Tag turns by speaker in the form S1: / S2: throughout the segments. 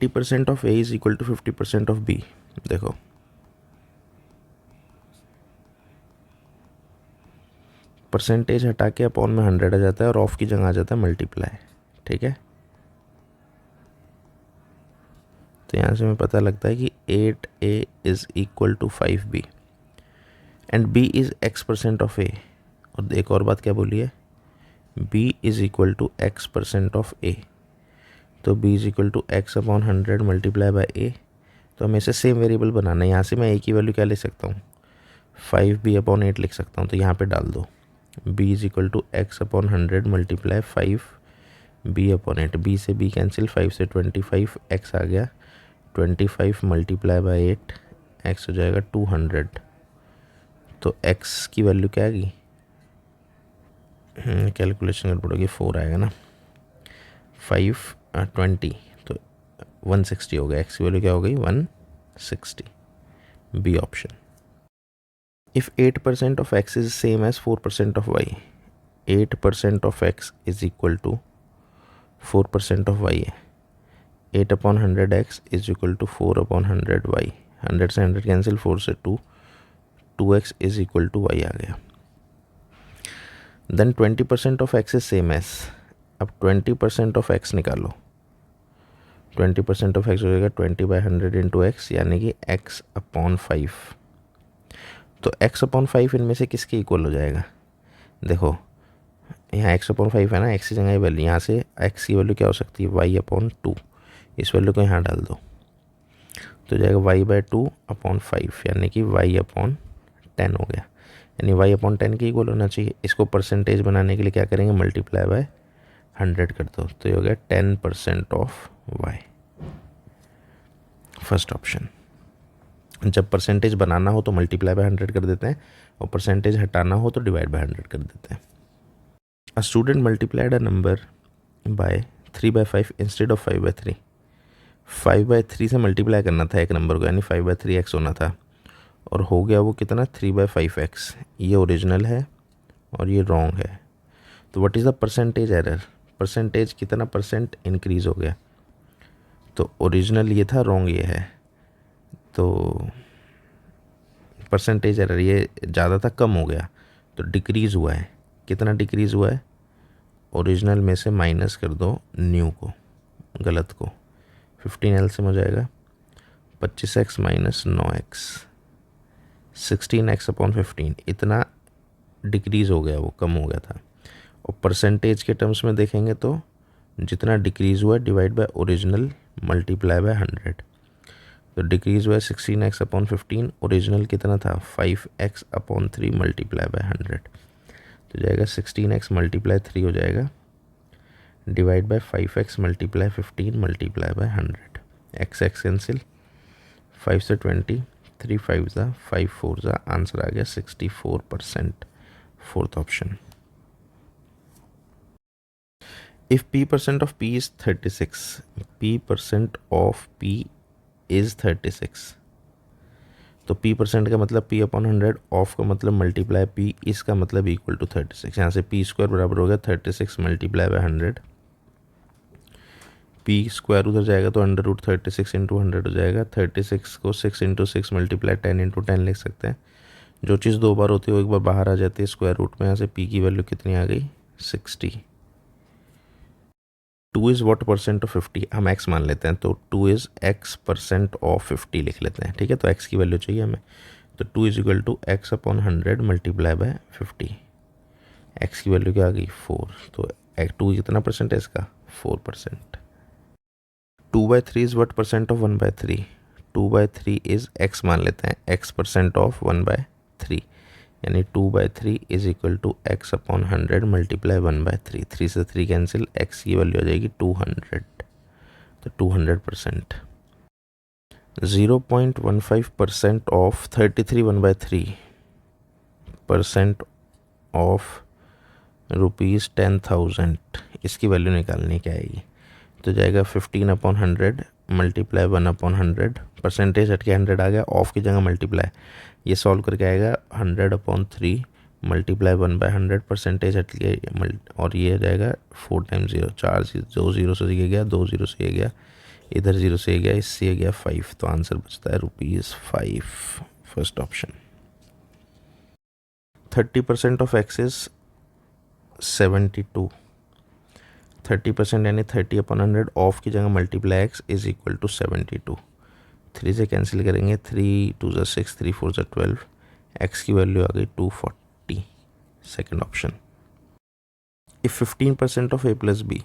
S1: 50% of A is equal to 50% of B. देखो percentage हटा के अपॉन में 100 आ जाता है और ऑफ की जगह आ जाता है मल्टीप्लाई। ठीक है, तो यहाँ से हमें पता लगता है कि 8a is equal to 5b and b is x% of a। और एक और बात क्या बोली है, b is equal to x% of a। तो b is equal to x upon 100 multiply by a। तो हमें इसे सेम वेरिएबल बनाना है। यहाँ से मैं a की वैल्यू क्या ले सकता हूँ, 5b अपॉन 8 लिख सकता हूँ। तो यहाँ पे डाल दो b is equal to x upon 100 multiply 5b upon 8। b से b कैंसिल, 5 से 25, x आ गया 25 मल्टीप्लाई बाय 8, x हो जाएगा 200। तो x की वैल्यू क्या आएगी, कैलकुलेशन कर पड़ेगी, 4 आएगा ना, 520 तो 160 हो गया। x की वैल्यू क्या हो गई, 160। B option. If 8% of x is same as 4% of y, 8% of x is equal to 4% of y है। 8 upon 100x is equal to 4 upon 100y। 100 से 100 कैंसिल, 4 से 2, 2x is equal to y आ गया। Then 20% of x is same as, अब 20% of x निकालो। 20% of x हो जाएगा 20 by 100 into x, यानी कि x अपॉन 5। तो x अपॉन 5 इनमें से किसके इक्वल हो जाएगा, देखो यहाँ x अपॉन 5 है ना, x की जगह वैल्यू, यहाँ से x की वैल्यू क्या हो सकती है, y अपॉन 2। इस वैल्यू को यहाँ डाल दो तो जाएगा y बाई 2 अपॉन 5, यानी कि y अपॉन 10 हो गया। यानी y अपॉन 10 के इक्वल होना चाहिए। इसको परसेंटेज बनाने के लिए क्या करेंगे, मल्टीप्लाई बाय 100 कर दो, तो ये हो गया 10% ऑफ y। First option. जब परसेंटेज बनाना हो तो मल्टीप्लाई बाय 100 कर देते हैं, और परसेंटेज हटाना हो तो डिवाइड बाय 100 कर देते हैं। A student multiplied a number by 3/5 instead of 5/3। 5/3 से मल्टीप्लाई करना था एक नंबर को, यानी 5/3x होना था, और हो गया वो कितना, 3/5x। ये ओरिजिनल है और ये रॉन्ग है। तो what is the percentage error, percentage कितना परसेंट इंक्रीज हो गया। तो ओरिजिनल ये था, रॉन्ग ये है। तो परसेंटेज एरर ये ज़्यादा था, कम हो गया, तो डिक्रीज़ हुआ है। कितना डिक्रीज़ हुआ है, ओरिजिनल में से माइनस कर दो न्यू को, गलत को। 15 एलसीएम हो जाएगा 25x minus 9x, 16x upon 15। इतना डिक्रीज़ हो गया, वो कम हो गया था। और परसेंटेज के टर्म्स में देखेंगे तो जितना डिक्रीज़ हुआ divide by original multiply by 100। तो डिक्रीज़ हुआ 16x अपॉन 15, ओरिजिनल कितना था 5x अपॉन 3 मल्टीप्लाई बाय 100। तो जाएगा 16x मल्टीप्लाई 3 हो जाएगा divide by 5x multiply 15 multiply by 100। x cancel, 5 से 20, 3 5 ज़ा 5 4 ज़ा, आंसर आ गया 64%। Fourth option. If p% of p is 36, p% of p is 36, तो p% का मतलब p अपॉन 100, ऑफ का मतलब मल्टीप्लाई p, इसका मतलब इक्वल टू 36। यहाँ से p² बराबर हो गया 36 मल्टीप्लाई बाय 100। p² उधर जाएगा तो अंडर रूट 36 इंटू 100 हो जाएगा। 36 को 6 इंटू 6 मल्टीप्लाई 10 इंटू 10 लिख सकते हैं। जो चीज़ दो बार होती है वो एक बार बाहर आ जाती है स्क्वायर रूट में। यहाँ से p की वैल्यू कितनी आ गई, 60। 2 इज़ वॉट परसेंट ऑफ 50, हम x मान लेते हैं, तो 2 इज़ x% ऑफ 50 लिख लेते हैं। ठीक है, तो x की वैल्यू चाहिए हमें, तो 2 is equal to x upon 100 multiply by 50। x की वैल्यू क्या आ गई, 4। तो 2 कितना परसेंट है इसका, 4%। 2/3 is what percent of 1/3, 2/3 is x मान लेते हैं, x% ऑफ 1/3, यानी 2/3 is equal to x upon 100 multiply 1/3। 3 से 3 कैंसिल, x की वैल्यू आ जाएगी 200, तो 200%। 0.15% ऑफ 33 1/3 परसेंट ऑफ ₹10,000, इसकी वैल्यू निकालनी क्या आएगी। तो जाएगा 15 अपॉन 100 मल्टीप्लाई 1 अपॉन 100, परसेंटेज हट के 100 आ गया, ऑफ की जगह मल्टीप्लाई, ये सॉल्व करके आएगा 100 अपॉन 3 मल्टीप्लाई 1/100, परसेंटेज हट के और ये आ जाएगा 4 टाइम्स 0, 4 2 0 से ये गया, 2 0 से ये गया, इधर 0 से ये गया, इससे ये गया 5, तो आंसर बचता है ₹5, first option. 30% of X is 72। 30% यानी 30/100 ऑफ की जगह multiply X is equal to 72। 3 से कैंसिल करेंगे, 3 2 ज़ा 6, 3 4 ज़ा 12, एक्स की वैल्यू आ गई 240, second option. If 15% of a plus B,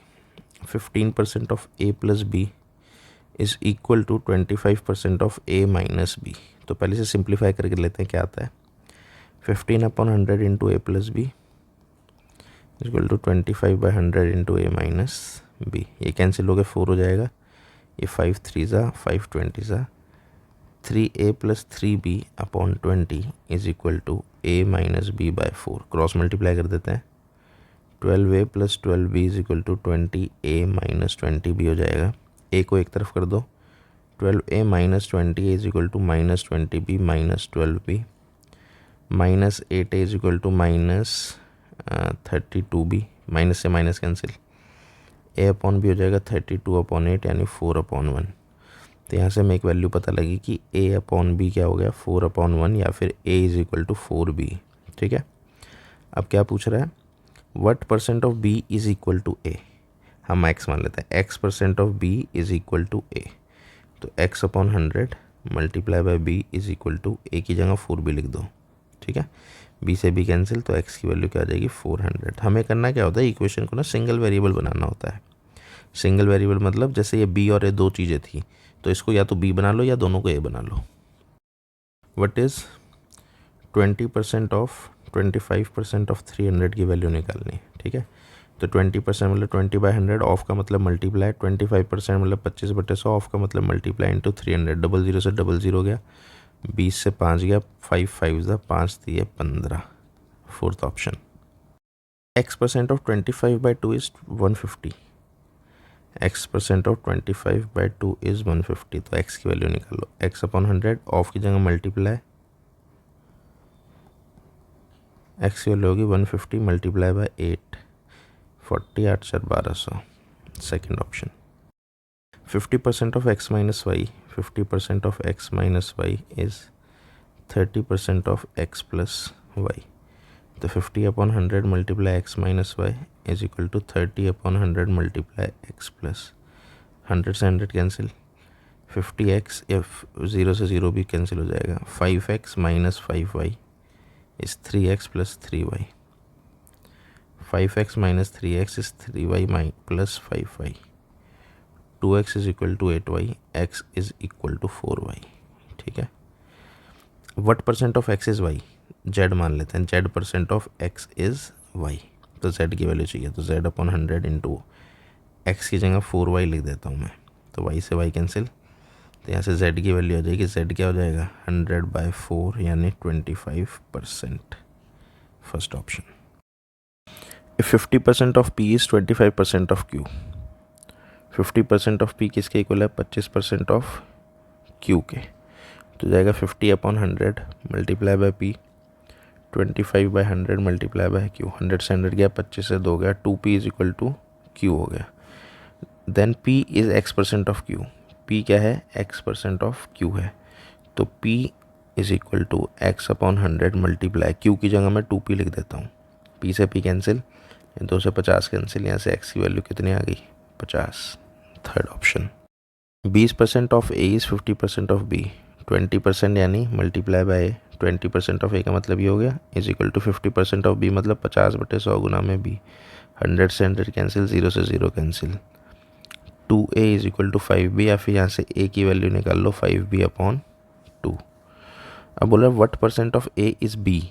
S1: 15% of a plus B is equal to 25% of a minus B, तो पहले से सिंप्लीफाई करके लेते हैं क्या आता है। 15/100 into A plus B equal to 25/100 into A minus B, ये कैंसिल हो गया, 4 हो जाएगा, ये 5 3 ज़ा 5 20 ज़ा 3a plus 3b upon 20 is equal to a minus B by 4, cross multiply कर देते हैं। 12a plus 12b is equal to 20a minus 20b हो जाएगा, a को एक तरफ कर दो, 12a minus 20 is equal to minus 20b minus 12b, minus 8a is equal to minus 32b, minus से minus cancel, a upon b हो जाएगा 32/8 यानी 4/1। तो यहाँ से हमें एक वैल्यू पता लगी कि a अपॉन b क्या हो गया 4/1 या फिर a is equal to 4b। ठीक है, अब क्या पूछ रहा है, what percent of b is equal to a, हम x मान लेते हैं, x percent of b is equal to a, तो x/100 multiply by b is equal to a की जगह 4b लिख दो। ठीक है, b से b कैंसिल, तो x की वैल्यू क्या आ जाएगी 400। हमें करना क्या होता है, इक्वेशन को ना सिंगल वेरिएबल बनाना होता है। सिंगल वेरिएबल मतलब जैसे ये b और a दो चीज़ें थी, तो इसको या तो b बना लो या दोनों को a बना लो। व्हाट इज़ 20% ऑफ 25% ऑफ 300 की वैल्यू निकालनी। ठीक है, तो 20% मतलब 20/100, ऑफ का मतलब मल्टीप्लाई, 25% मतलब 25/100, ऑफ का मतलब मल्टीप्लाई इंटू 300, 00 से 00 गया, 20 से 5 गया, 5 5 ज़ा 5 दिए 15, fourth option. x% of 25/2 is 150, x% of 25/2 is 150, तो x की वैल्यू निकालो, x/100, ऑफ की जगह मल्टीप्लाई, x की वैल्यू होगी 150 multiply by 8, 40 8 4 1200, second option. 50% of x minus Y, 50% of x minus Y is 30% of x plus Y, तो 50/100 multiply x minus Y is equal to 30/100 multiply x plus 100 से 100 cancel, 50x, F 0 से 0 भी cancel हो जाएगा, 5x minus 5y is 3x plus 3y, 5x minus 3x is 3y plus 5y, 2x is equal to 8y, x is equal to 4y। ठीक है, what percent of x is y, z मान लेते हैं, z percent of x is y, तो z की value चाहिए, तो z/100 into x की जगह 4y लिख देता हूँ मैं, तो y से y कैंसिल, तो यहाँ से z की वैल्यू आ जाएगी, z क्या हो जाएगा 100/4 यानी 25%, first option. If 50% of p is 25% of q, 50% of p किसके इक्वल है 25% ऑफ q के, तो जाएगा 50/100 multiply by p, 25/100 multiply by q, 100 से 100 गया, 25 से 2 गया, 2p is equal to q हो गया। Then p is x% of q, p क्या है x% ऑफ q है, तो p is equal to x/100 multiply, q की जगह मैं 2p लिख देता हूँ, p से p कैंसिल, 2 से 50 कैंसिल, यहाँ से x की वैल्यू कितनी आ गई 50, third option. 20% of a is 50% of b, 20% यानी मल्टीप्लाई बाय 20% ऑफ a का मतलब ये हो गया is equal to 50% of b मतलब 50/100 गुना में b, 100 से 100 कैंसिल, 0 से 0 cancel, 2a is equal to 5b, या फिर यहाँ से a की वैल्यू निकाल लो 5b/2। अब बोला what percent of a is b,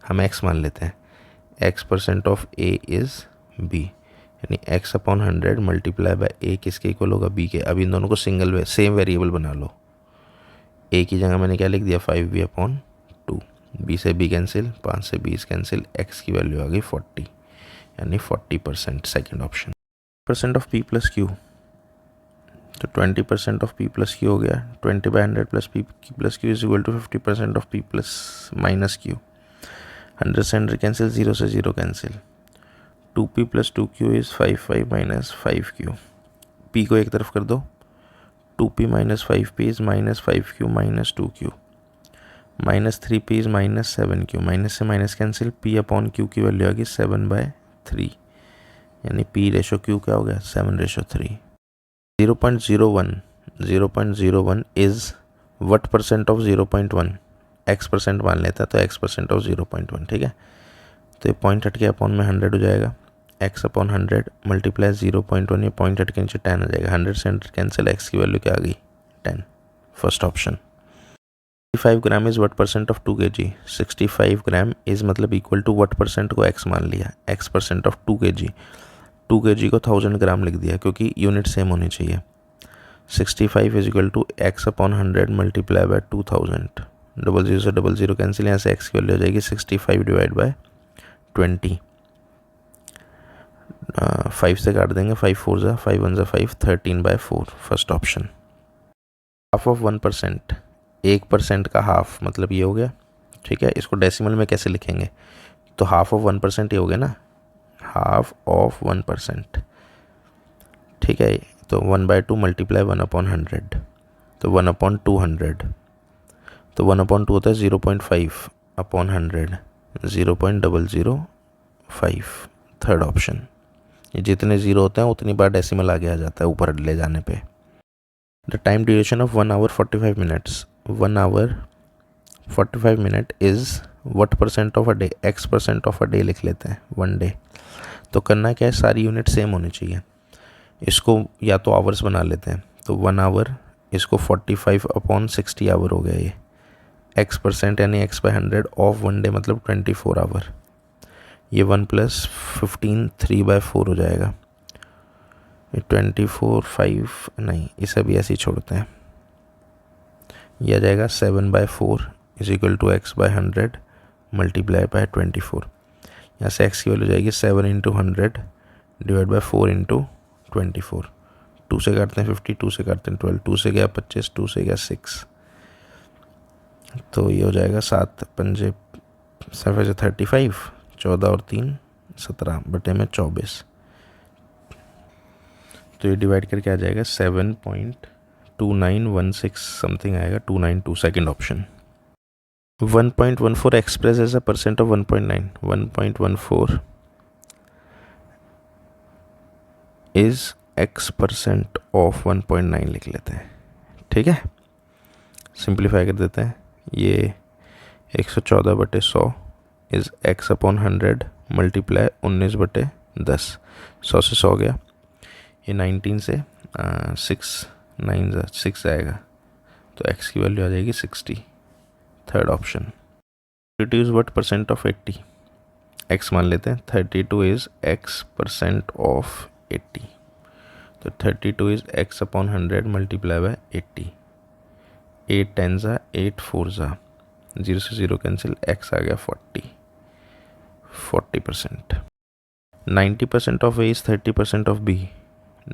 S1: हम x मान लेते हैं, x% of a is b, यानी x/100 मल्टीप्लाई बाय a किसके इक्वल होगा b के। अब इन दोनों को सिंगल सेम वेरिएबल बना लो, a की जगह मैंने क्या लिख दिया 5b/2, b से b कैंसिल, 5 से 20 कैंसिल, x की वैल्यू आ गई 40 यानी 40%, second option. Percent of p plus Q, तो 20% ऑफ p प्लस क्यू हो गया, 20/100 plus p plus Q is equal to 50% of p plus minus Q, 100 से 100 कैंसिल, 0 से 0 cancel, 2p plus 2q is 5 5 minus 5q, p को एक तरफ कर दो, 2p minus 5p is minus 5q minus 2q, minus 3p is minus 7q, minus से minus cancel, p upon q की value आ गई 7/3, यानी p रेशो q क्या हो गया 7/3। 0.01 is what percent of 0.1, x% मान लेता है तो x% ऑफ 0.1, ठीक है। तो ये पॉइंट हट के अपॉन में 100 हो जाएगा, x अपॉन 100 मल्टीप्लाई 0.1, ये पॉइंट हट के नीचे 10 आ जाएगा, 100 से 100 कैंसिल, x की वैल्यू क्या आ गई 10, first option. 65 gram is what percent of 2 kg, 65 gram is मतलब इक्वल टू वट परसेंट को x मान लिया, x% ऑफ 2 kg, 2 kg को 1000 ग्राम लिख दिया क्योंकि यूनिट सेम होनी चाहिए। 65 is equal to x upon 100 multiply by 2000, 00 से 00 कैंसिल, यहाँ से x की वैल्यू हो जाएगी 65 डिवाइड बाय 20, 5 से काट देंगे, 5 4 ज़ा 5 1 ज़ा 5, 13/4, फर्स्ट ऑप्शन। हाफ ऑफ 1%, 1% का हाफ मतलब ये हो गया, ठीक है। इसको डेसिमल में कैसे लिखेंगे, तो हाफ ऑफ 1% ये हो गया ना, हाफ ऑफ 1%, ठीक है। तो 1/2 मल्टीप्लाई 1/100, तो 1/200, तो 1/2 होता है 0.5 अपॉन 100, 0.005, थर्ड ऑप्शन। ये जितने ज़ीरो होते हैं उतनी बार डेसिमल आगे आ जाता है ऊपर ले जाने पे। The time duration of 1 hour 45 minutes, 1 hour 45 minute is what percent of a day, x% of a day लिख लेते हैं, 1 डे। तो करना क्या है, सारी यूनिट सेम होनी चाहिए, इसको या तो आवर्स बना लेते हैं, तो 1 hour इसको 45/60 आवर हो गया ये, x% यानी x/100 ऑफ 1 डे मतलब 24 आवर, ये 1 + 15 3/4 हो जाएगा, 24 5 नहीं, इसे भी ऐसे ही छोड़ते हैं, यह आ जाएगा 7/4 is equal to x/100 multiply by 24, यहाँ से x की वैल्यू जाएगी 7 × 100 डिवाइड बाय 4 × 24, 2 से काटते हैं 50, 2 से काटते हैं 12, 2 से गया 25, 2 से गया 6, तो ये हो जाएगा 7 पंजे 35, 14 और 3 17 बटे में 24, तो ये डिवाइड करके आ जाएगा 7.2916 समथिंग आएगा, 292, second option. 1.14 express as a percent of 1.9, 1.14 is x% of 1.9 लिख लेते हैं, ठीक है। सिंप्लीफाई कर देते हैं, ये 114/100 इज़ x अपॉन 100 मल्टीप्लाई 19/10, 100 से 100 गया, ये 19 से 6 9 6 आएगा, तो x की वैल्यू आ जाएगी 60, third option. 32 what percent of 80, x मान लेते हैं, 32 इज़ x% ऑफ 80, तो 32 is x upon 100 multiply bye 80, 8 10 ज़ा 8 4 ज़ा 0 से 0 कैंसिल, x आ गया 40%। 90% of a is 30% of b,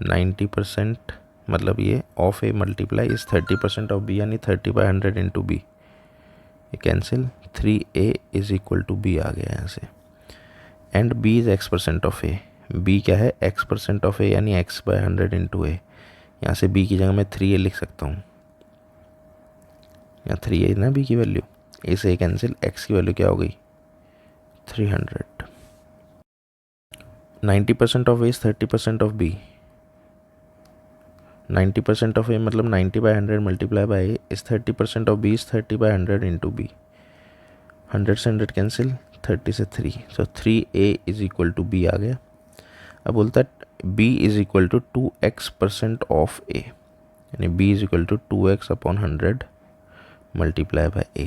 S1: 90% मतलब ये of A multiply is 30% of b, यानी 30/100 इंटू b, ये cancel, 3a is equal to b आ गया यहाँ से, and b is x% of a, b क्या है x% ऑफ a यानी x/100 इंटू a, यहाँ से b की जगह मैं 3a लिख सकता हूँ, यहाँ 3a ना b की वैल्यू, इसे कैंसिल, x की वैल्यू क्या हो गई 300। 90% of a is 30% of b, 90% of a मतलब 90/100 multiply by a is 30% of b is 30/100 into b, 100 से 100 कैंसिल, 30 से 3, तो 3a is equal to b आ गया। अब बोलता है b is equal to 2x% of a, यानी b is equal to 2x upon 100 multiply by a,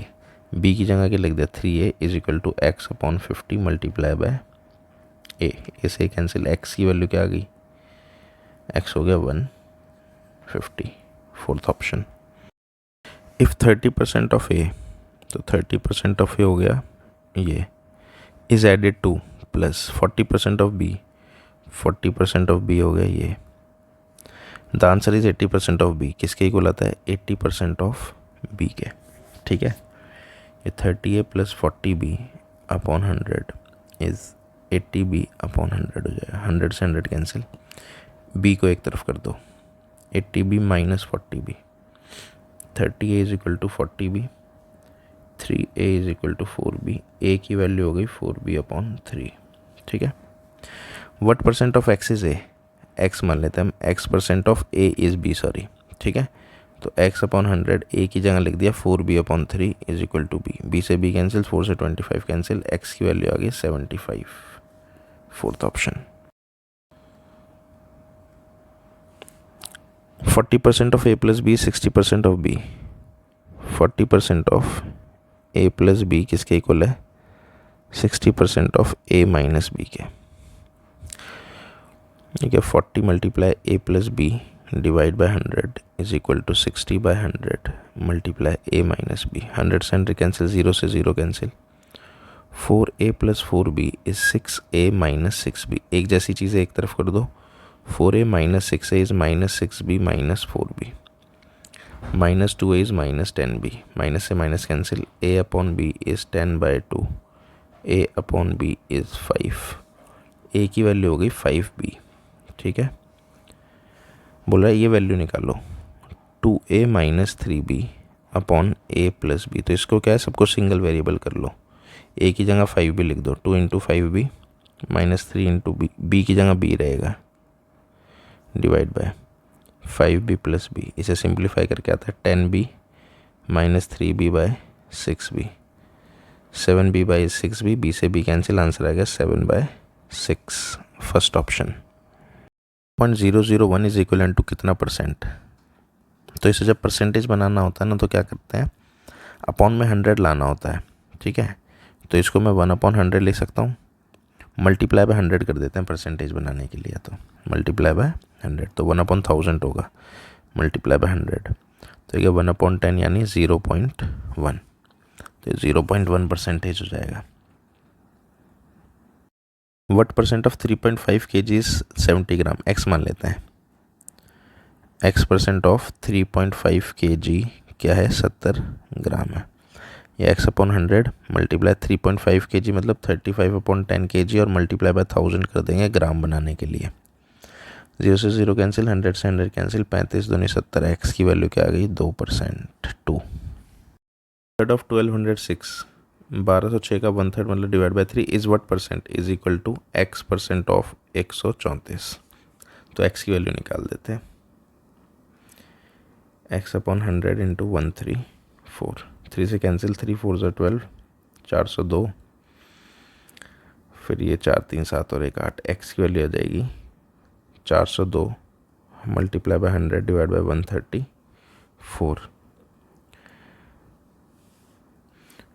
S1: b की जगह के लिख दिया 3a is equal to x upon 50 multiply by a, इसे कैंसिल, x की वैल्यू क्या आ गई, x हो गया 150, fourth option. If 30% of a, तो 30% ऑफ a हो गया ये, is added to plus 40% of b, 40% of b हो गया ये, the answer is 80% of b, किसके इक्वल आता है 80% ऑफ b के, ठीक है। ये 30a plus 40b upon 100 is 80b upon 100 हो जाएगा, 100 से 100 कैंसिल, b को एक तरफ कर दो, 80b minus 40b, 30a is equal to 40b, 3a is equal to 4b, a की वैल्यू हो गई 4b अपॉन 3, ठीक है। What percent of x is a, x मान लेते हैं हम, x percent of a is b, sorry, ठीक है। तो x अपॉन 100, a की जगह लिख दिया 4b upon 3 is equal to b से b कैंसिल, 4 से 25 कैंसिल, x की वैल्यू आ गई 75, fourth option. 40% of a plus b, 60% of b, 40% of a plus b किसके इक्वल है, 60% ऑफ a माइनस b के, ठीक है। 40 multiply a plus b divide by 100 is equal to 60 by 100 multiply a minus b, 100 से 100 cancel, 0 से 0 cancel, 4a plus 4b is 6a minus 6b, एक जैसी चीज़ें एक तरफ कर दो, 4a minus 6a is minus 6b minus 4b, minus 2a is minus 10b, minus से minus cancel, a upon b is 10 by 2, a upon b is 5, a की value हो गई 5b, ठीक है। बोल रहा है ये वैल्यू निकालो, 2a minus 3b upon a plus b, तो इसको क्या है, सबको सिंगल वेरिएबल कर लो, a की जगह 5b लिख दो, 2 into 5b minus 3 into b की जगह b रहेगा, divide by 5b plus b, इसे सिंप्लीफाई करके आता है 10b minus 3b by 6b, 7b by 6b, b से b कैंसिल, आंसर आ गया 7/6, first option. 0.001 is equal to कितना परसेंट, तो इसे जब परसेंटेज बनाना होता है ना तो क्या करते हैं, अपॉन में 100 लाना होता है, ठीक है। तो इसको मैं 1/100 लिख सकता हूँ, मल्टीप्लाई बाय 100 कर देते हैं परसेंटेज बनाने के लिए, तो मल्टीप्लाई बाय 100, तो 1/1000 होगा, मल्टीप्लाई बाय 100, तो ये 1/10 यानी 0.1, तो 0.1 परसेंटेज हो जाएगा। What percent of 3.5 kg is 70 gram, x मान लेते हैं, x परसेंट ऑफ 3.5 kg क्या है, 70 ग्राम है, ये x अपॉन 100 मल्टीप्लाई 3.5 kg मतलब 35/10 kg और मल्टीप्लाई बाय 1000 कर देंगे ग्राम बनाने के लिए, 0 से 0 कैंसिल, 100 से 100 कैंसिल, 35 दूनी 70, x की वैल्यू क्या आ गई 2%, 2। ऑफ 1206, 1206 का 1/3 मतलब divide by 3 is what percent, is equal to x percent of 134, तो x की वैल्यू निकाल देते हैं, x अपॉन 100 इंटू 134, 3 से कैंसिल, 3 4 ज़ा 12, 402, फिर ये 4 3 7 और 1 8, x की वैल्यू आ जाएगी 402 मल्टीप्लाई बाय 100 डिवाइड बाय 134,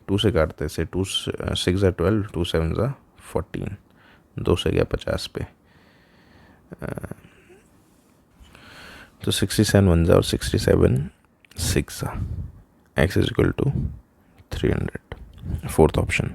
S1: 2 से काटते से 2 6 ज़ा 12, 2 7 ज़ा 14, 2 से गया 50 पे, तो 67 1 ज़ा और 67 6 ज़ा, x is equal to 300, fourth option.